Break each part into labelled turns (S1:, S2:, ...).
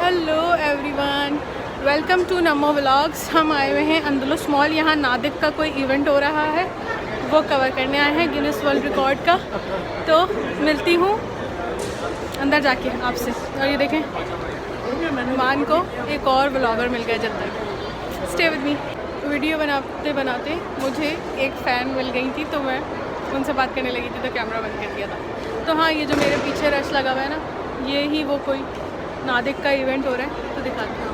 S1: Hello everyone, welcome to NaMo vlogs. हम आए हुए हैं अंदलुस मॉल। यहाँ नादिक का कोई इवेंट हो रहा है, वो कवर करने आए हैं, गिनीज वर्ल्ड रिकॉर्ड का। तो मिलती हूँ अंदर जाके आपसे। और ये देखें, मान को एक और व्लॉगर मिल गया जब तक। Stay with me. वीडियो बनाते बनाते मुझे एक फ़ैन मिल गई थी, तो मैं उनसे बात करने लगी थी तो कैमरा बंद कर दिया था। तो हाँ, ये जो मेरे पीछे रश लगा हुआ है ना, ये ही वो कोई नादिक का इवेंट हो रहा है, तो दिखाते हैं आपको।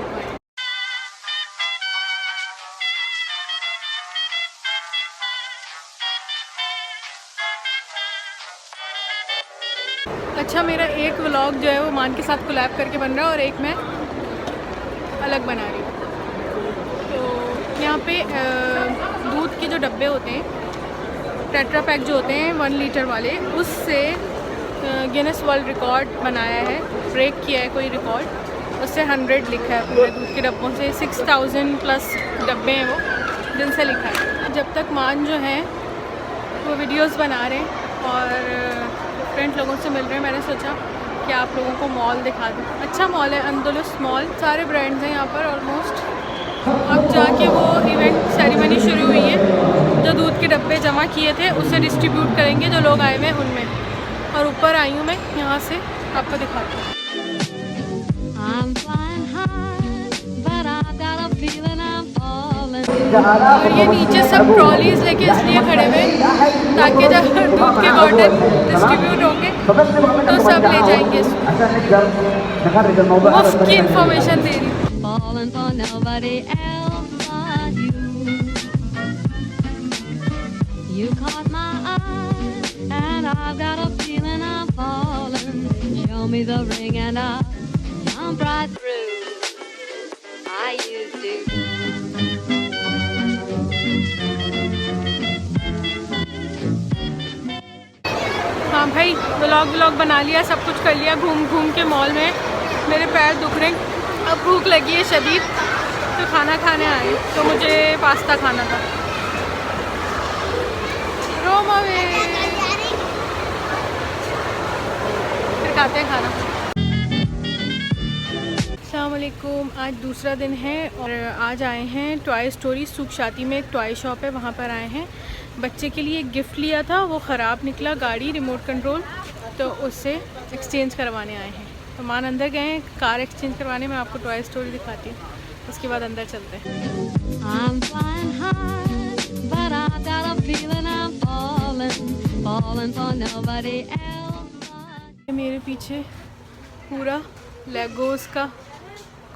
S1: अच्छा, मेरा एक व्लॉग जो है वो मान के साथ कोलैब करके बन रहा है और एक मैं अलग बना रही हूँ। तो यहाँ पे दूध के जो डब्बे होते हैं, टेट्रा पैक जो होते हैं 1 लीटर वाले, उससे गिनीज वर्ल्ड रिकॉर्ड बनाया है, ब्रेक किया है कोई रिकॉर्ड। उससे 100 लिखा है पूरे दूध के डब्बों से। 6000 प्लस डब्बे हैं वो, जिनसे लिखा है। जब तक मान जो है वो वीडियोस बना रहे हैं और फ्रेंड लोगों से मिल रहे हैं, मैंने सोचा कि आप लोगों को मॉल दिखा दूँ। अच्छा मॉल है अंदलुस मॉल, सारे ब्रांड्स हैं यहाँ पर ऑलमोस्ट। अब जाके वो इवेंट सेरेमनी शुरू हुई है। जो दूध के डब्बे जमा किए थे उसे डिस्ट्रीब्यूट करेंगे जो लोग आए हुए हैं उनमें। और ऊपर आई हूँ मैं, यहाँ से आपको दिखाती हूँ। और ये नीचे सब ट्रॉलीज लेके इसलिए खड़े हुए ताकि जब दूध के बॉटल डिस्ट्रीब्यूट होंगे तो सब ले जाएंगे इसमें। मुफ्त की इंफॉर्मेशन दे रही हूँ। You caught my eye, and I've got a feeling I'm falling. Show me the ring and I'll jump right through. I used to. हाँ भाई, व्लॉग बना लिया, सब कुछ कर लिया, घूम घूम के मॉल में। मेरे पैर दुख रहे हैं, अब भूख लगी है शदीद, तो खाना खाने आए। तो मुझे पास्ता खाना था। फिर खाते हैं खाना। अस्सलाम वालेकुम। आज दूसरा दिन है और आज आए हैं टॉय स्टोरी सुखशाती में। एक टॉय शॉप है, वहाँ पर आए हैं। बच्चे के लिए एक गिफ्ट लिया था, वो ख़राब निकला गाड़ी, रिमोट कंट्रोल, तो उससे एक्सचेंज करवाने आए हैं। तो मान अंदर गए हैं कार एक्सचेंज करवाने। मैं आपको टॉय स्टोरी दिखाती हूँ, उसके बाद अंदर चलते हैं। मेरे पीछे पूरा लेगोस का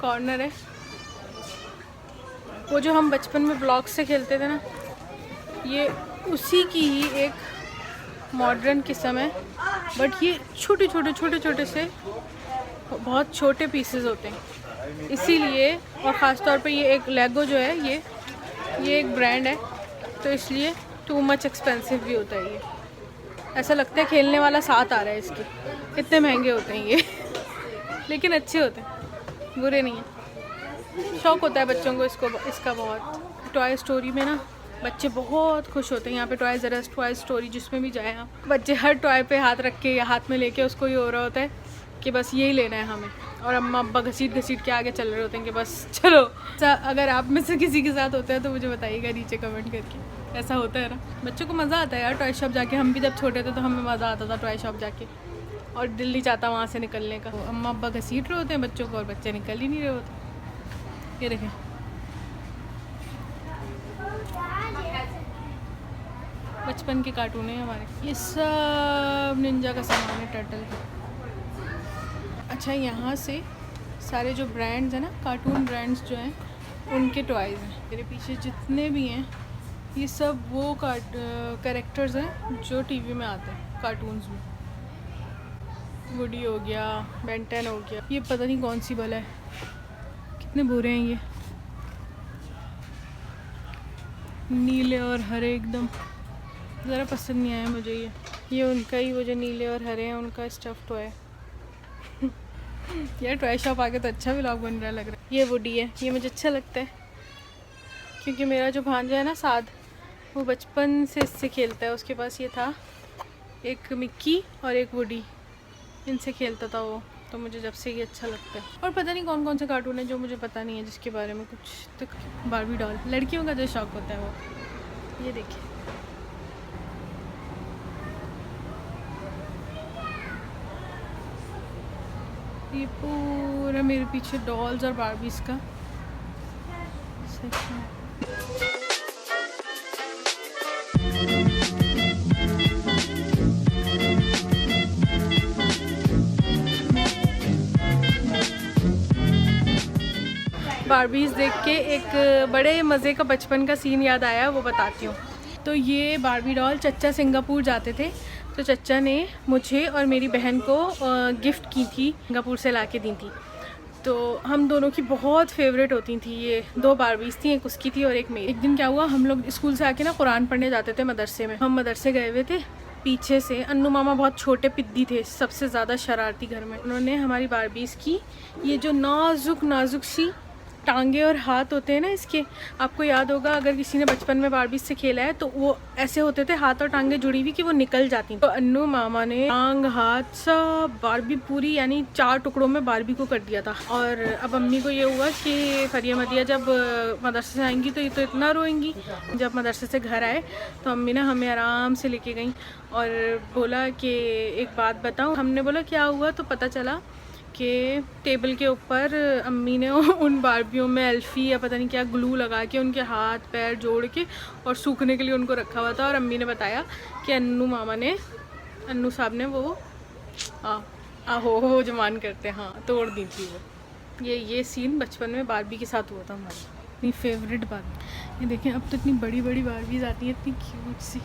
S1: कॉर्नर है, वो जो हम बचपन में ब्लॉक से खेलते थे ना, ये उसी की ही एक मॉडर्न किस्म है। बट ये छोटे छोटे से बहुत छोटे पीसेस होते हैं, इसीलिए। और ख़ास तौर पे ये एक लेगो जो है, ये एक ब्रांड है, तो इसलिए टू मच एक्सपेंसिव भी होता है। ये ऐसा लगता है खेलने वाला साथ आ रहा है इसके, इतने महंगे होते हैं ये लेकिन अच्छे होते हैं, बुरे नहीं हैं। शौक़ होता है बच्चों को इसका बहुत। टॉय स्टोरी में ना बच्चे बहुत खुश होते हैं। यहाँ पे टॉयज़ रस, टॉय स्टोरी, जिसमें भी जाए आप, बच्चे हर टॉय पे हाथ रख के या हाथ में लेके उसको ये हो रहा होता है कि बस यही लेना है हमें। और अम्मा अब्बा घसीट के आगे चल रहे होते हैं कि बस चलो। अगर आप में से किसी के साथ होता है तो मुझे बताइएगा नीचे कमेंट करके। ऐसा होता है ना, बच्चों को मज़ा आता है यार टॉय शॉप जाके। हम भी जब छोटे थे तो हमें मज़ा आता था टॉय शॉप जाके, और दिल नहीं चाहता वहाँ से निकलने का। अम्मा अब्बा घसीट रहे होते हैं बच्चों को और बच्चे निकल ही नहीं रहे होते। ये देखें, बचपन के कार्टून है हमारे। ये सब निंजा का सामान है, टर्टल। अच्छा, यहाँ से सारे जो ब्रांड्स हैं ना, कार्टून ब्रांड्स जो हैं, उनके टॉयज़ हैं। मेरे पीछे जितने भी हैं ये सब वो कैरेक्टर्स हैं जो टीवी में आते हैं कार्टून्स में। वुडी हो गया, बेन 10 हो गया। ये पता नहीं कौन सी भला है, कितने बुरे हैं ये, नीले और हरे एकदम। ज़रा पसंद नहीं आया मुझे ये उनका ही, वो जो नीले और हरे हैं उनका स्टफ़ टॉय है। यार टॉय शॉप आके तो अच्छा व्लॉग बन रहा लग रहा है। ये वुडी है, ये मुझे अच्छा लगता है क्योंकि मेरा जो भांजा है ना साद, वो बचपन से इससे खेलता है। उसके पास ये था, एक मिक्की और एक वुडी, इनसे खेलता था वो। तो मुझे जब से ये अच्छा लगता है। और पता नहीं कौन कौन से कार्टून है जो मुझे पता नहीं है, जिसके बारे में कुछ तो। बारबी डॉल लड़कियों का जो शौक होता है वो। ये देखिए, ये पूरा मेरे पीछे डॉल्स और बारबीज का सेक्शन है। बारबीज देख के एक बड़े मज़े का बचपन का सीन याद आया, वो बताती हूँ। तो ये बारबी डॉल चच्चा सिंगापुर जाते थे, तो चच्चा ने मुझे और मेरी बहन को गिफ्ट की थी, सिंगापुर से ला के दी थी। तो हम दोनों की बहुत फेवरेट होती थी ये 2 बारबीज थी, एक उसकी थी और एक मेरी। एक दिन क्या हुआ, हम लोग स्कूल से आके ना कुरान पढ़ने जाते थे मदरसे में। हम मदरसे गए हुए थे, पीछे से अन्नू मामा बहुत छोटे पिद्दी थे, सबसे ज़्यादा शरारती घर में। उन्होंने हमारी बारबीज की ये जो नाजुक नाजुक सी टांगे और हाथ होते हैं ना इसके, आपको याद होगा अगर किसी ने बचपन में बारबीज से खेला है तो वो ऐसे होते थे, हाथ और टांगे जुड़ी हुई कि वो निकल जाती। तो अन्नू मामा ने टांग हाथ सब बारबी पूरी यानी 4 टुकड़ों में बारबी को कर दिया था। और अब अम्मी को ये हुआ कि फरिया मदिया जब मदरसे से आएंगी तो ये तो इतना रोएंगी। जब मदरसे से घर आए तो अम्मी ने हमें आराम से लेके गई और बोला कि एक बात बताऊँ। हमने बोला क्या हुआ, तो पता चला कि टेबल के ऊपर अम्मी ने उन बारबियों में एल्फ़ी या पता नहीं क्या ग्लू लगा के उनके हाथ पैर जोड़ के और सूखने के लिए उनको रखा हुआ था। और अम्मी ने बताया कि अन्नू साहब ने वो हो जमान करते हाँ तोड़ दी थी वो। ये सीन बचपन में बारबी के साथ हुआ था हमारी, इतनी फेवरेट बारबी। ये देखें अब तो इतनी बड़ी बड़ी बारबीज आती हैं, इतनी क्यूट सी।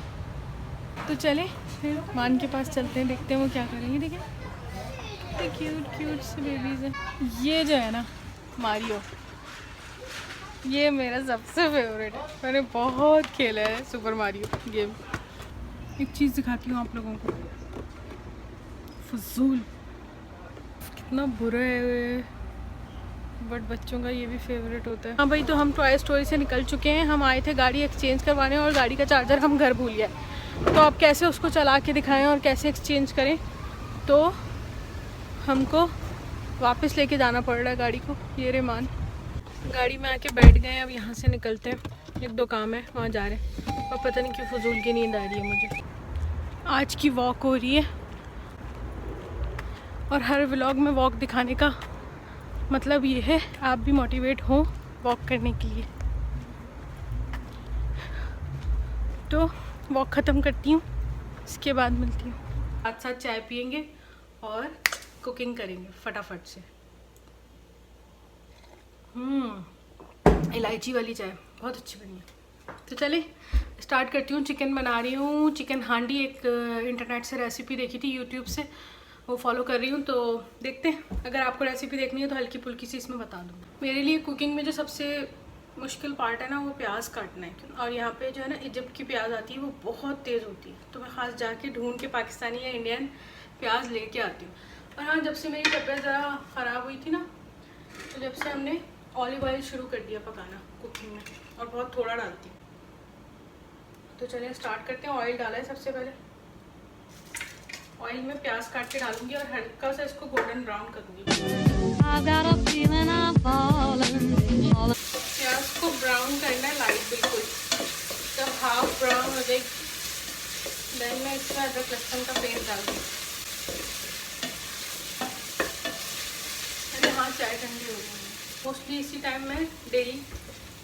S1: तो चले फिर मान के पास चलते हैं, देखते हैं वो क्या करेंगे। देखें क्यूट क्यूट से बेबीज हैं। ये जो है ना मारियो, ये मेरा सबसे फेवरेट है, मैंने बहुत खेला है सुपर मारियो गेम। एक चीज़ दिखाती हूँ आप लोगों को, फजूल कितना बुरा है बट बच्चों का ये भी फेवरेट होता है। हाँ भाई, तो हम टॉय स्टोरी से निकल चुके हैं। हम आए थे गाड़ी एक्सचेंज करवाने और गाड़ी का चार्जर हम घर भूल गए। तो अब कैसे उसको चला के दिखाएं और कैसे एक्सचेंज करें, तो हमको वापस लेके जाना पड़ रहा है गाड़ी को। ये रेमान गाड़ी में आके बैठ गए हैं, अब यहाँ से निकलते हैं। 1-2 काम है, वहाँ जा रहे हैं। और पता नहीं क्यों फजूल की नींद आ रही है मुझे। आज की वॉक हो रही है और हर व्लॉग में वॉक दिखाने का मतलब ये है आप भी मोटिवेट हो वॉक करने के लिए। तो वॉक ख़त्म करती हूँ, इसके बाद मिलती हूँ। साथ साथ चाय पियेंगे और कुकिंग करेंगे फटाफट से। इलायची वाली चाय बहुत अच्छी बनी है। तो चले स्टार्ट करती हूँ। चिकन बना रही हूँ, चिकन हांडी। एक इंटरनेट से रेसिपी देखी थी यूट्यूब से, वो फॉलो कर रही हूँ। तो देखते हैं, अगर आपको रेसिपी देखनी है तो हल्की फुल्की सी इसमें बता दूँ। मेरे लिए कुकिंग में जो सबसे मुश्किल पार्ट है ना, वो प्याज काटना है। और यहाँ पे जो है ना इजिप्ट की प्याज आती है, वो बहुत तेज़ होती है। तो मैं ख़ास जाके ढूंढ के पाकिस्तानी या इंडियन प्याज लेके आती हूँ। और हाँ, जब से मेरी तबीयत ज़रा ख़राब हुई थी ना, तो जब से हमने ऑलिव ऑयल शुरू कर दिया पकाना कुकिंग में, और बहुत थोड़ा डालती हूँ। तो चलिए स्टार्ट करते हैं। ऑयल डाला है सबसे पहले। ऑयल में प्याज काट के डालूंगी और हल्का सा इसको गोल्डन ब्राउन करूँगी। प्याज को ब्राउन करना है लाइट बिल्कुल। जब हाफ ब्राउन हो जाए देन मैं इसमें अदरक लहसुन का पेस्ट डाल दूँगी। हाँ, चाय ठंडी हो गई। मोस्टली इसी टाइम मैं डेली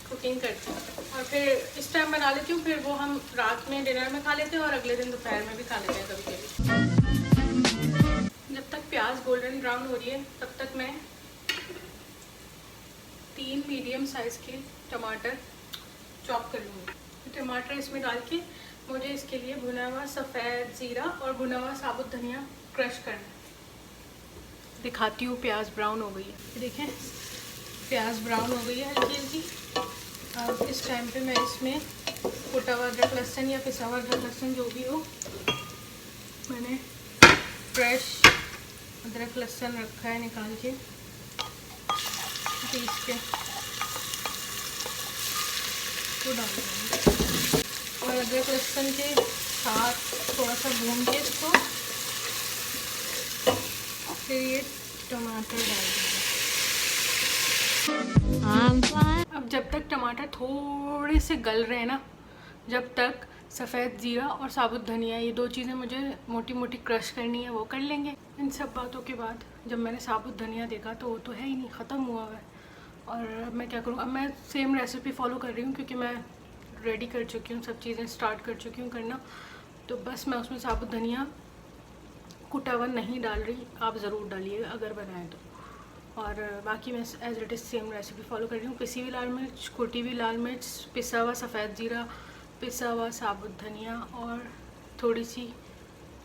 S1: कुकिंग करती हूँ और फिर इस टाइम बना लेती हूँ। फिर वो हम रात में डिनर में खा लेते हैं और अगले दिन दोपहर में भी खा लेते हैं कभी कभी। जब तक प्याज गोल्डन ब्राउन हो रही है तब तक मैं 3 मीडियम साइज़ के टमाटर चॉप कर लूँगी। टमाटर इसमें डाल के मुझे इसके लिए भुना हुआ सफ़ेद ज़ीरा और भुना हुआ साबुत धनिया क्रश करना। दिखाती हूँ। प्याज ब्राउन हो गई है, देखें प्याज ब्राउन हो गई है हल्की हल्की। अब इस टाइम पे मैं इसमें कुटा हुआ अदरक लहसुन या पिसा हुआ अदरक लहसुन जो भी हो, मैंने फ्रेश अदरक लहसुन रखा है निकाल के पीस के, वो डाल दूँगी। और अदरक लहसुन के साथ थोड़ा सा भून के इसको, फिर ये टमाटर डाल देंगे। अब जब तक टमाटर थोड़े से गल रहे हैं ना, जब तक सफ़ेद ज़ीरा और साबुत धनिया, ये 2 चीज़ें मुझे मोटी मोटी क्रश करनी है, वो कर लेंगे। इन सब बातों के बाद जब मैंने साबुत धनिया देखा तो वो तो है ही नहीं, ख़त्म हुआ है। और अब मैं क्या करूँ, अब मैं सेम रेसिपी फॉलो कर रही हूँ क्योंकि मैं रेडी कर चुकी हूँ, सब चीज़ें स्टार्ट कर चुकी हूँ करना। तो बस मैं उसमें साबुत धनिया कुटा हुआ नहीं डाल रही, आप ज़रूर डालिएगा अगर बनाएं तो। और बाकी मैं as it is same recipe follow कर रही हूँ। पिसी हुई लाल मिर्च, कुटी हुई लाल मिर्च, पिसा हुआ सफ़ेद ज़ीरा, पिसा हुआ साबुत धनिया और थोड़ी सी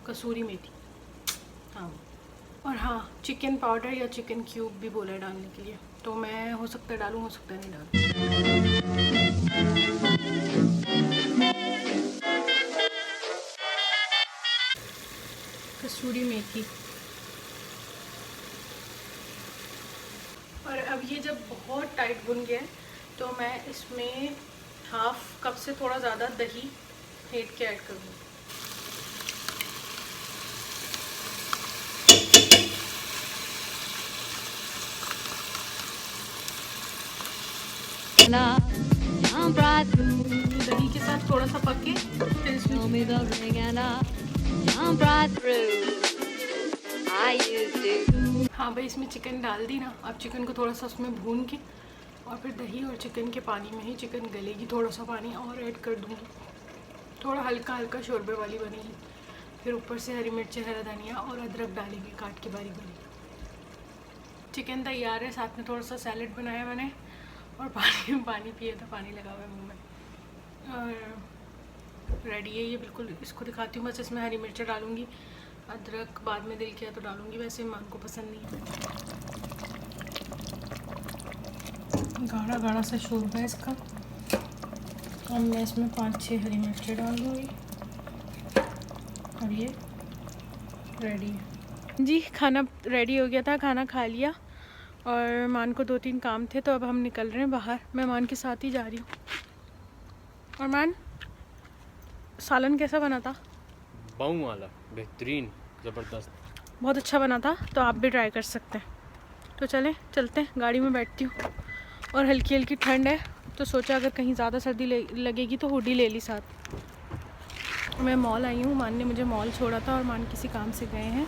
S1: कसूरी मेथी। हाँ, और हाँ, चिकन पाउडर या चिकन क्यूब भी बोला है डालने के लिए, तो मैं हो सकता है डालूँ, हो सकता है नहीं डालूँ। कसूरी मेथी। और अब ये जब बहुत टाइट भुन गया है तो मैं इसमें हाफ कप से थोड़ा ज़्यादा दही फेंट के ऐड करूँगी। दही के साथ थोड़ा सा पके फिर इसमें हाँ भाई, इसमें चिकन डाल दी ना। अब चिकन को थोड़ा सा उसमें भून के और फिर दही और चिकन के पानी में ही चिकन गलेगी, थोड़ा सा पानी और ऐड कर दूँगी, थोड़ा हल्का हल्का शोरबे वाली बनेगी। फिर ऊपर से हरी मिर्च, हरा धनिया और अदरक डालेंगे काट के बारीक बारीक। चिकन तैयार है, साथ में थोड़ा सा सैलेड बनाया मैंने और पानी पिया था, पानी लगा हुआ है मुँह में। और रेडी है ये बिल्कुल। इसको दिखाती हूँ, बस इसमें हरी मिर्च डालूँगी, अदरक बाद में दिल किया तो डालूँगी, वैसे मान को पसंद नहीं है। गाढ़ा गाढ़ा सा शोरबा है इसका। अब मैं इसमें 5-6 हरी मिर्चें डाल दूँगी और ये रेडी है जी। खाना रेडी हो गया था, खाना खा लिया और मान को 2-3 काम थे, तो अब हम निकल रहे हैं बाहर। मैं मान के साथ ही जा रही हूँ। और मान, सालन कैसा बना था?
S2: बाऊ वाला बेहतरीन, ज़बरदस्त, बहुत
S1: अच्छा बना था, तो आप भी ट्राई कर सकते हैं। तो चलते हैं, गाड़ी में बैठती हूँ। और हल्की हल्की ठंड है तो सोचा अगर कहीं ज़्यादा सर्दी लगेगी तो हुडी ले ली साथ। मैं मॉल आई हूँ, मान ने मुझे मॉल छोड़ा था और मान किसी काम से गए हैं।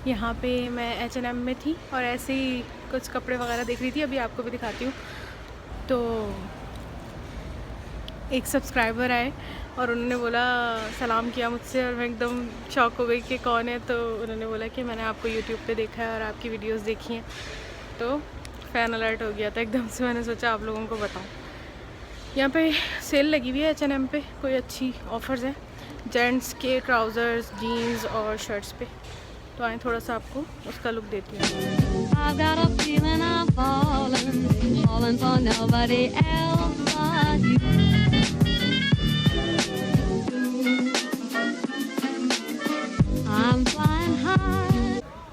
S1: यहाँ पे मैं H&M में थी और ऐसे ही कुछ कपड़े वगैरह देख रही थी, अभी आपको भी दिखाती हूँ। तो एक सब्सक्राइबर आए और उन्होंने बोला, सलाम किया मुझसे और मैं एकदम शॉक हो गई कि कौन है। तो उन्होंने बोला कि मैंने आपको यूट्यूब पे देखा है और आपकी वीडियोस देखी हैं। तो फ़ैन अलर्ट हो गया था एकदम से, मैंने सोचा आप लोगों को बताऊं। यहाँ पे सेल लगी हुई है H&M पे, कोई अच्छी ऑफ़र्स हैं जेंट्स के ट्राउज़र्स, जीन्स और शर्ट्स पे। तो आए थोड़ा सा आपको उसका लुक देती हूँ।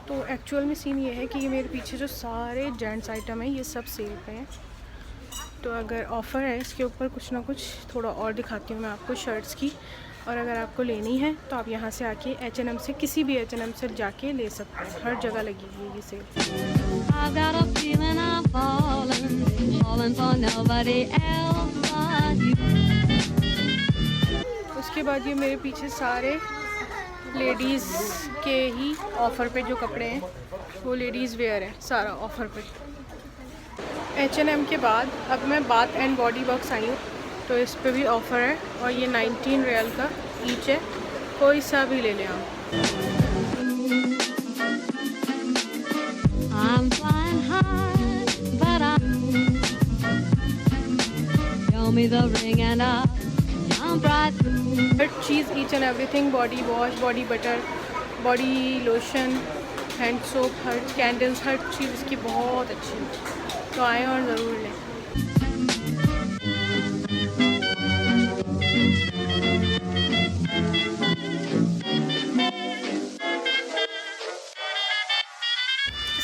S1: तो एक्चुअल में सीन ये है कि ये मेरे पीछे जो सारे जेंट्स आइटम हैं ये सब सेल पे हैं। तो अगर ऑफ़र है इसके ऊपर कुछ ना कुछ थोड़ा और दिखाती हूँ मैं आपको शर्ट्स की। और अगर आपको लेनी है तो आप यहाँ से आके H&M से, किसी भी H&M से जाके ले सकते हैं, हर जगह लगी हुई ये सेल। उसके बाद ये मेरे पीछे सारे लेडीज़ के ही ऑफ़र पे जो कपड़े हैं वो लेडीज़ वेयर है, सारा ऑफ़र पे। H&M के बाद अब मैं bath and body works I हूँ, तो इस पे भी ऑफ़र है और ये 19 रियल का ईच है, कोई सा भी ले लें आप। हर चीज़, each and everything, body wash, body butter, body lotion, hand soap, हर कैंडल्स, हर चीज़ इसकी बहुत अच्छी है। तो आएँ और ज़रूर लें।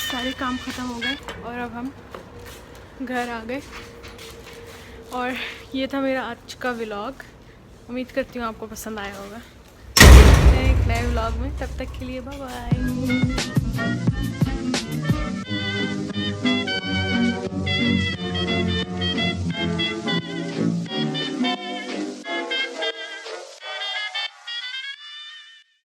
S1: सारे काम ख़त्म हो गए और अब हम घर आ गए। और ये था मेरा आज का व्लॉग। उम्मीद करती हूँ आपको पसंद आया होगा। एक नए व्लॉग में, तब तक के लिए बाय बाय।